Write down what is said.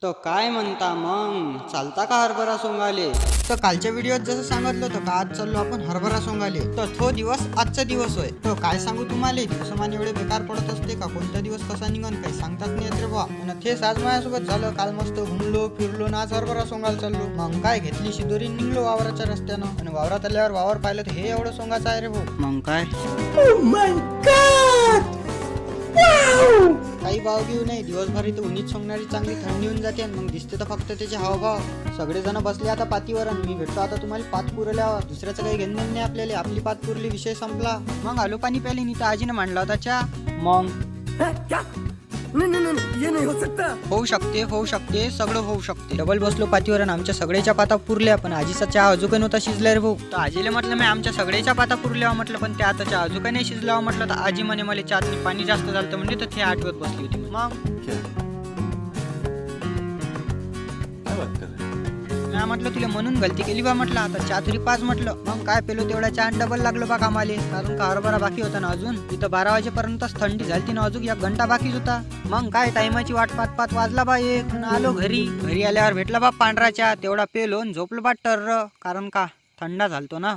तो काय म्हणता मग चालता का हरभरा सोंगाले? तर कालच्या व्हिडिओत जसं सांगितलं होतं का आज चाललो आपण हरभरा सोंगाले. तर तो दिवस आजचा दिवस होय. तो काय सांगू तुम्हाला, दिवसमान एवढे बेकार पडत असते का कोणता दिवस कसा निघन काही सांगताच नाही येत रे बुवा. आणि तेच आज माझ्यासोबत झालं. काल मस्त घुमलो फिरलो ना आज हरभरा सोंगायला चाललो. मग काय घेतली शिदोरी निघलो वावराच्या रस्त्यानं आणि वावरात आल्यावर वावर पाहिलं तर हे एवढं सोंगाचं आहे रे भाऊ. मग काय काही भाव घेऊ नाही. दिवसभर इथं उन्हीत सोंगणारी चांगली थंडी होऊन जाते आणि मग दिसते तर फक्त त्याचे हावभाव. सगळेजण बसले आता पातीवर आणि मी भेटतो आता तुम्हाला पात पुरल्यावर. दुसऱ्याचं काही घेणं नाही आपल्याला. आपली पात पुरली विषय संपला. मग आलो पाणी प्याले नी तर आजीने मांडला होता चहा. मग होऊ शकते सगळं होऊ शकते. डबल बसलो पातीवर आणि आमच्या सगळ्याच्या पाता पुरल्या पण आजीचा चहा अजून नव्हता शिजला रे भाऊ. तर आजीला म्हटलं मी आमच्या सगळ्याच्या पाता पुरल्या म्हटलं पण त्या आता चहा अजून नाही शिजला म्हटलं. तर आजी म्हणे मला चहात पाणी जास्त झालं म्हणजे तर ते आठवत बसली होती. मग मी म्हटलं तुला म्हणून गलती केली बा म्हटलं. आता चहा तरी पाच म्हटलं. मग काय पेलो तेवढा चहा डबल लागलो बा कामाले. कारण का हरभरा बाकी होता ना अजून. तिथं 12 वाजेपर्यंतच थंडी झाली ना अजून 1 घंटा बाकीच होता. मग काय टायमाची वाट पाच वाजला बा 1 आलो घरी आल्यावर भेटला बा पांढरा चहा. तेवढा पेलो आणि झोपलो बा टर्र. कारण का थंडा झालतो ना.